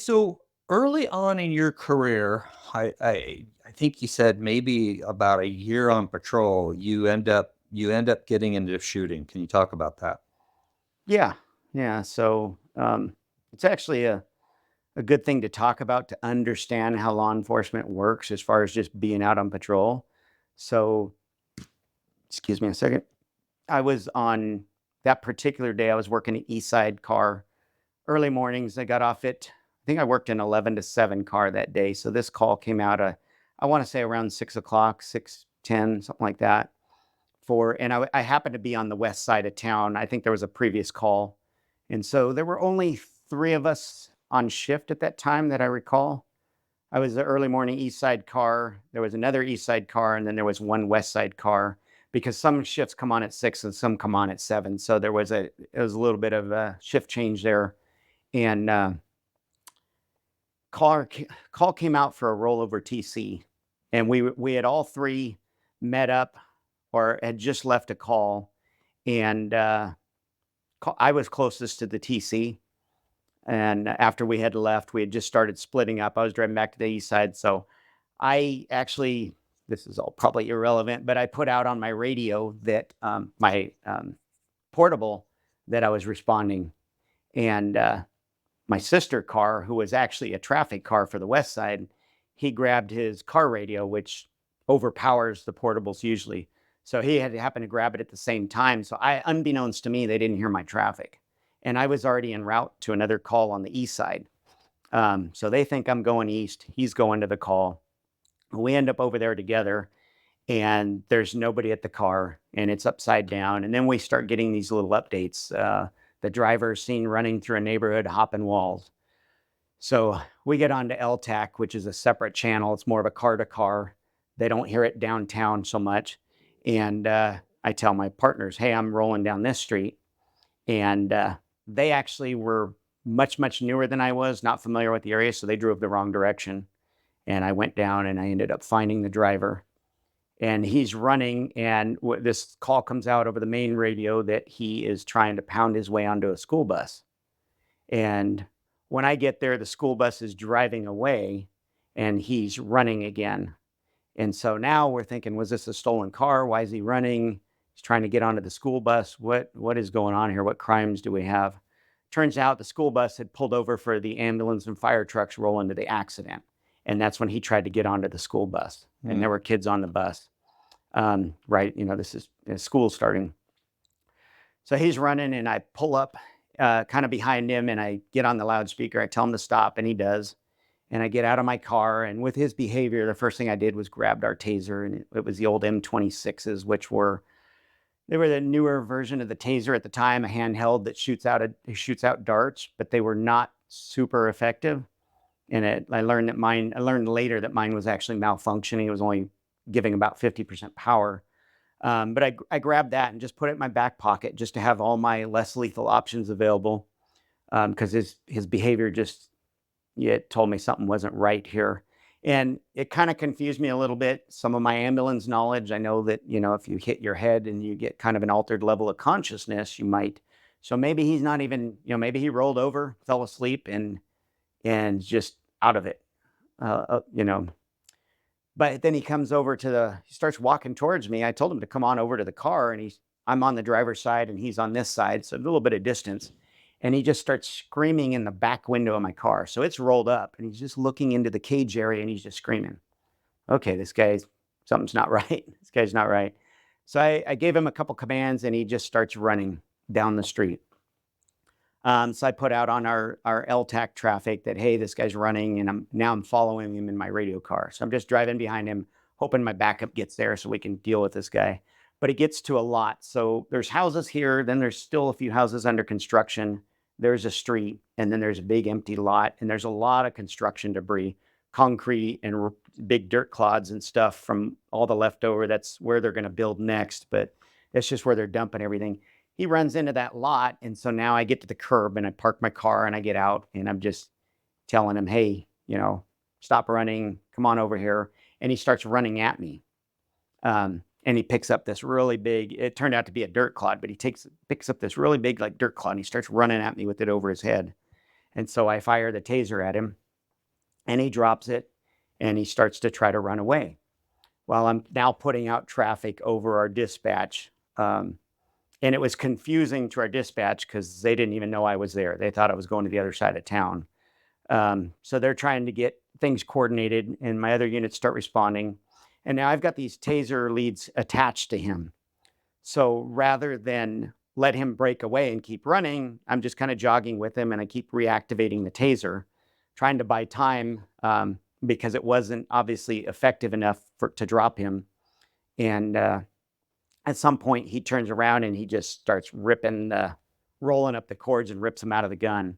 So early on in your career, I think you said maybe about a year on patrol, you end up getting into shooting. Can you talk about that? Yeah, yeah. It's actually a good thing to talk about to understand how law enforcement works as far as just being out on patrol. So, excuse me a second. I was on that particular day, I was working at East Side car early mornings. I got off at, I think I worked an 11 to 7 car that day. So this call came out, I want to say around 6 o'clock, 6:10, something like that. I happened to be on the west side of town. I think there was a previous call. And so there were only three of us on shift at that time that I recall. I was the early morning east side car. There was another east side car, and then there was one west side car because some shifts come on at 6 and some come on at 7. So it was a little bit of a shift change there. And car call came out for a rollover TC, and we had all three met up or had just left a call, and I was closest to the TC. And after we had left, we had just started splitting up. I was driving back to the east side. So I actually, this is all probably irrelevant, but I put out on my radio that my portable that I was responding. And my sister car, who was actually a traffic car for the west side, he grabbed his car radio, which overpowers the portables usually. So he had to happen to grab it at the same time. So unbeknownst to me, they didn't hear my traffic. And I was already en route to another call on the east side. So they think I'm going east. He's going to the call. We end up over there together, and there's nobody at the car, and it's upside down. And then we start getting these little updates. The driver is seen running through a neighborhood, hopping walls. So we get on to LTAC, which is a separate channel. It's more of a car to car. They don't hear it downtown so much. And I tell my partners, hey, I'm rolling down this street. And they actually were much, much newer than I was, not familiar with the area. So they drove the wrong direction. And I went down and I ended up finding the driver. And he's running. And this call comes out over the main radio that he is trying to pound his way onto a school bus. And when I get there, the school bus is driving away and he's running again. And so now we're thinking, was this a stolen car? Why is he running? He's trying to get onto the school bus. What is going on here? What crimes do we have? Turns out the school bus had pulled over for the ambulance and fire trucks roll into the accident. And that's when he tried to get onto the school bus. And Mm. there were kids on the bus. Right. This is school starting. So he's running, and I pull up kind of behind him, and I get on the loudspeaker. I tell him to stop, and he does. And I get out of my car, and with his behavior, the first thing I did was grabbed our taser, and it was the old M26s, which they were the newer version of the taser at the time, a handheld that shoots out darts, but they were not super effective. And I learned later that mine was actually malfunctioning. It was only giving about 50% power. But I grabbed that and just put it in my back pocket just to have all my less lethal options available, because his behavior just, yeah, it told me something wasn't right here. And it kind of confused me a little bit. Some of my ambulance knowledge, I know that, if you hit your head and you get kind of an altered level of consciousness, you might. So maybe he's not even, maybe he rolled over, fell asleep, and just out of it. Uh, uh, you know, but then he starts walking towards me. I told him to come on over to the car, and I'm on the driver's side and he's on this side. So a little bit of distance. And he just starts screaming in the back window of my car. So it's rolled up, and he's just looking into the cage area and he's just screaming. Okay, something's not right. This guy's not right. So I gave him a couple commands, and he just starts running down the street. So I put out on our LTAC traffic that, hey, this guy's running, and I'm following him in my radio car. So I'm just driving behind him, hoping my backup gets there so we can deal with this guy. But it gets to a lot. So there's houses here, then there's still a few houses under construction. There's a street, and then there's a big empty lot, and there's a lot of construction debris, concrete and big dirt clods and stuff from all the leftover. That's where they're going to build next, but that's just where they're dumping everything. He runs into that lot. And so now I get to the curb and I park my car and I get out, and I'm just telling him, hey, stop running, come on over here. And he starts running at me. And he picks up this really big, it turned out to be a dirt clod, but picks up this really big like dirt clod, and he starts running at me with it over his head. And so I fire the taser at him, and he drops it, and he starts to try to run away. Well, I'm now putting out traffic over our dispatch. And it was confusing to our dispatch because they didn't even know I was there. They thought I was going to the other side of town. So they're trying to get things coordinated, and my other units start responding. And now I've got these taser leads attached to him. So rather than let him break away and keep running, I'm just kind of jogging with him, and I keep reactivating the taser, trying to buy time because it wasn't obviously effective enough to drop him. And at some point, he turns around and he just starts rolling up the cords and rips them out of the gun,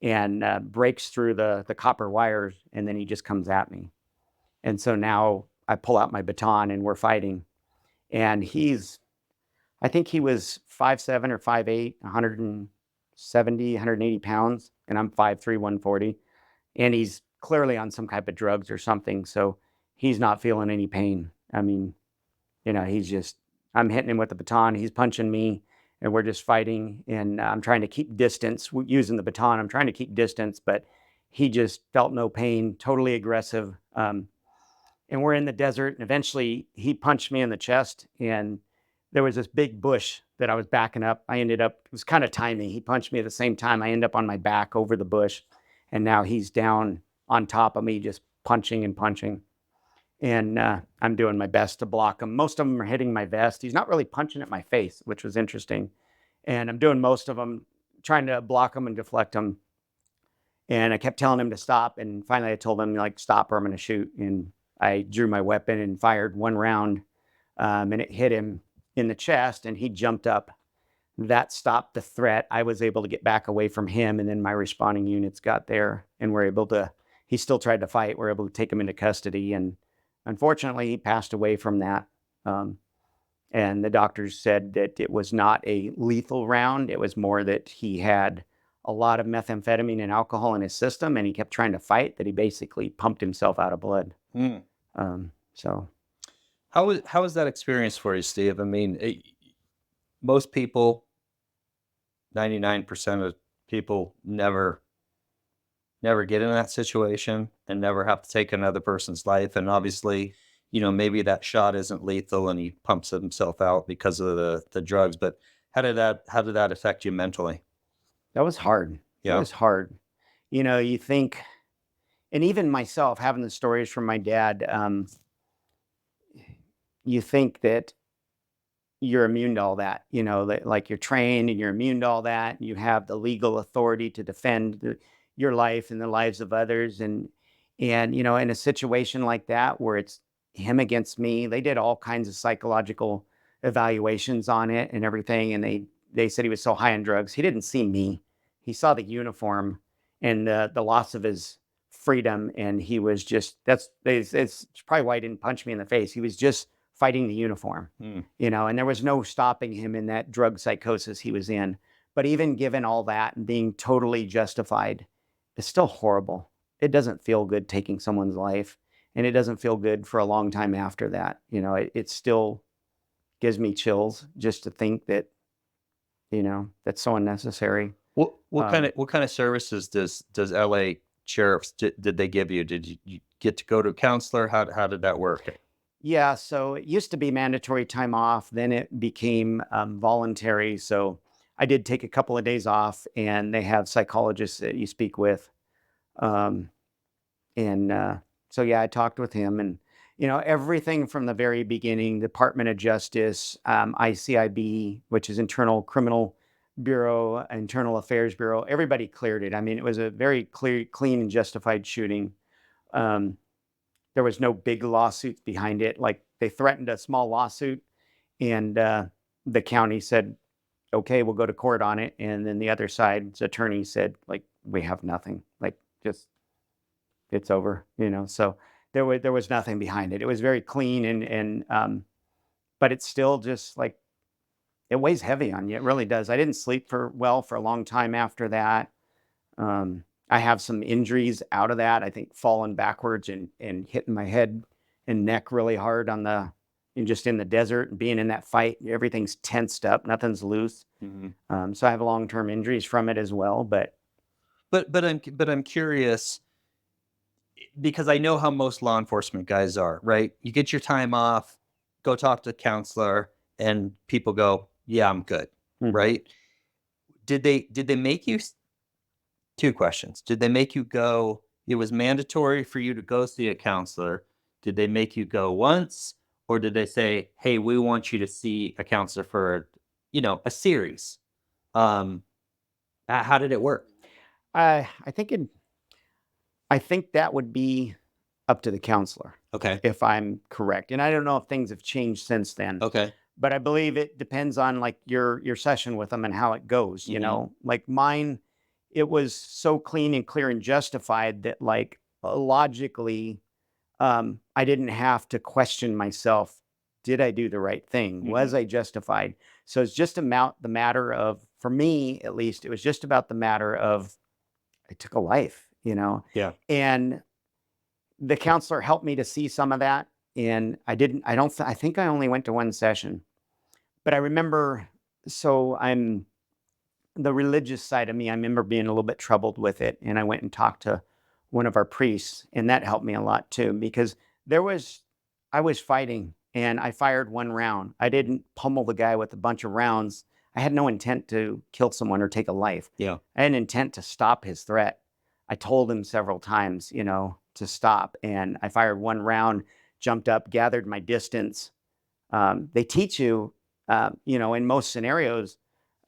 and breaks through the copper wires, and then he just comes at me. And so now I pull out my baton and we're fighting. And I think he was 5'7" or 5'8", 170, 180 pounds, and I'm 5'3", 140. And he's clearly on some type of drugs or something, so he's not feeling any pain. I mean, I'm hitting him with the baton, he's punching me, and we're just fighting. And I'm trying to keep distance using the baton. I'm trying to keep distance, but he just felt no pain, totally aggressive. And we're in the desert, and eventually he punched me in the chest, and there was this big bush that I was backing up. It was kind of timing. He punched me at the same time. I end up on my back over the bush, and now he's down on top of me, just punching and punching. And I'm doing my best to block him. Most of them are hitting my vest. He's not really punching at my face, which was interesting. And I'm doing most of them, trying to block them and deflect them. And I kept telling him to stop. And finally I told him, like, stop or I'm going to shoot. And I drew my weapon and fired one round, and it hit him in the chest, and he jumped up. That stopped the threat. I was able to get back away from him, and then my responding units got there and were able to, he still tried to fight. We're able to take him into custody, and unfortunately he passed away from that. And the doctors said that it was not a lethal round. It was more that he had a lot of methamphetamine and alcohol in his system, and he kept trying to fight, that he basically pumped himself out of blood. So How was that experience for you, Steve? I mean, most people, 99% of people never get in that situation and never have to take another person's life. And obviously, maybe that shot isn't lethal and he pumps himself out because of the drugs. But how did that affect you mentally? that was hard. That Yeah. was hard. You think, and even myself, having the stories from my dad, you think that you're immune to all that, that, like, you're trained and you're immune to all that. You have the legal authority to defend your life and the lives of others. And in a situation like that where it's him against me, they did all kinds of psychological evaluations on it and everything. And they said he was so high on drugs, he didn't see me. He saw the uniform and the loss of his freedom. And he was just, it's probably why he didn't punch me in the face. He was just fighting the uniform, and there was no stopping him in that drug psychosis he was in. But even given all that and being totally justified, it's still horrible. It doesn't feel good taking someone's life, and it doesn't feel good for a long time after that. It still gives me chills just to think that, that's so unnecessary. What kind of services does LA sheriffs did they give you? Did you get to go to a counselor? How did that work? Yeah, so it used to be mandatory time off, then it became voluntary. So I did take a couple of days off, and they have psychologists that you speak with. Um, and so, yeah, I talked with him, and, everything from the very beginning: Department of Justice, ICIB, which is Internal Criminal Bureau, Internal Affairs Bureau, everybody cleared it. I mean, it was a very clean and justified shooting. Um, there was no big lawsuits behind it. Like, they threatened a small lawsuit, and the county said, okay, we'll go to court on it. And then the other side's attorney said, like, we have nothing, like, just, it's over, so there was nothing behind it. It was very clean, and but it's still just like, it weighs heavy on you. It really does. I didn't sleep for a long time after that. I have some injuries out of that. I think falling backwards and hitting my head and neck really hard just in the desert and being in that fight. Everything's tensed up, nothing's loose. So I have long-term injuries from it as well. But But I'm curious because I know how most law enforcement guys are, right? You get your time off, go talk to the counselor, and people go, "Yeah, I'm good," Mhm. right? Did they make you two questions? Did they make you go? It was mandatory for you to go see a counselor. Did they make you go once, or did they say, "Hey, we want you to see a counselor for, a series"? Um, how did it work? I I think it I think that would be up to the counselor, Okay. if I'm correct. And I don't know if things have changed since then, Okay. but I believe it depends on like your session with them and how it goes, you Hmm. know. Like mine, it was so clean and clear and justified that like logically I didn't have to question myself. Did I do the right thing? Was Hmm. I justified? So it's just about the matter of, for me at least, it was just about the matter of I took a life, you know, Yeah. and the counselor helped me to see some of that. And I didn't, I don't, I think I only went to one session, but I remember, so I'm the religious side of me, I remember being a little bit troubled with it. And I went and talked to one of our priests, and that helped me a lot too, because there was, I was fighting and I fired one round. I didn't pummel the guy with a bunch of rounds. I had no intent to kill someone or take a life. Yeah. I had an intent to stop his threat. I told him several times, you know, to stop. And I fired one round, jumped up, gathered my distance. They teach you, you know, in most scenarios,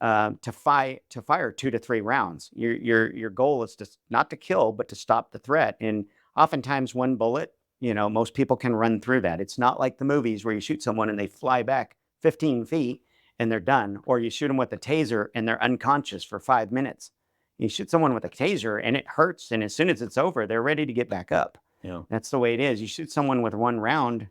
to fire 2 to 3 rounds. Your goal is to not to kill, but to stop the threat. And oftentimes, one bullet, you know, most people can run through that. It's not like the movies where you shoot someone and they fly back 15 feet and they're done, or you shoot them with a taser and they're unconscious for 5 minutes. You shoot someone with a taser and it hurts, and as soon as it's over, they're ready to get back up. Yeah. That's the way it is. You shoot someone with one round,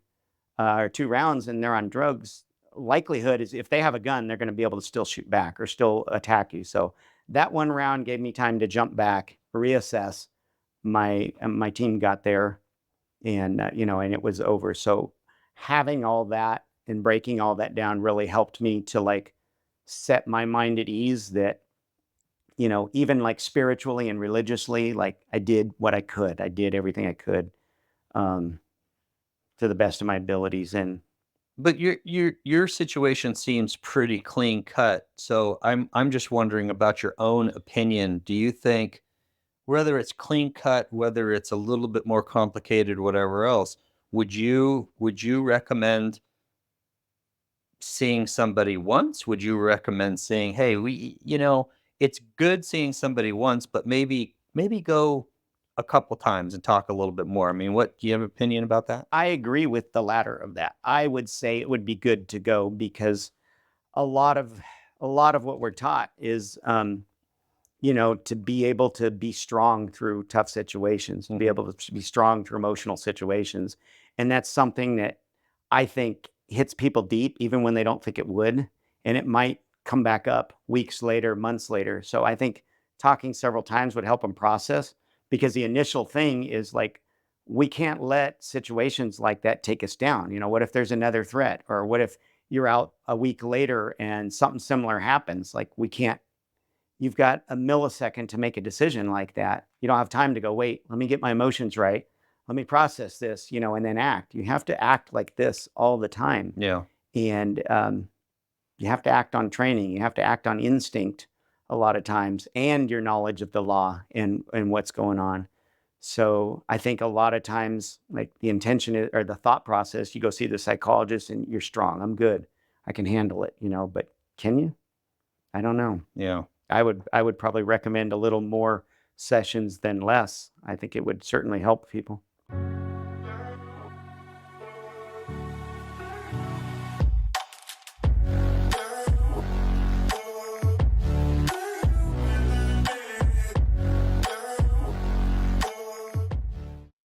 or 2 rounds and they're on drugs, likelihood is if they have a gun, they're going to be able to still shoot back or still attack you. So that one round gave me time to jump back, reassess. My team got there, and you know, and it was over. So having all that and breaking all that down really helped me to like set my mind at ease that, you know, even like spiritually and religiously, like I did what I could. I did everything I could, um, to the best of my abilities. And But your situation seems pretty clean cut. So I'm just wondering about your own opinion. Do you think whether it's clean cut, whether it's a little bit more complicated, whatever else, would you recommend seeing somebody once? Would you recommend saying, "Hey, it's good seeing somebody once, but maybe go a couple times and talk a little bit more." I mean, what do you have an opinion about that? I agree with the latter of that. I would say it would be good to go because a lot of a lot of what we're taught is, you know, to be able to be strong through tough situations, to be Mhm. able to be strong through emotional situations, and that's something that I think hits people deep even when they don't think it would, and it might come back up weeks later, months later. So I think talking several times would help them process, because the initial thing is like we can't let situations like that take us down. You know, what if there's another threat, or what if you're out a week later and something similar happens? Like we can't, you've got a millisecond to make a decision like that. You don't have time to go, wait, let me get my emotions right. Let me process this, you know, and then act. You have to act like this all the time. Yeah. And you have to act on training. You have to act on instinct a lot of times, and your knowledge of the law and what's going on. So I think a lot of times, like the intention is, or the thought process, you go see the psychologist and you're strong. I'm good. I can handle it, you know, but can you? I don't know. Yeah. I would probably recommend a little more sessions than less. I think it would certainly help people.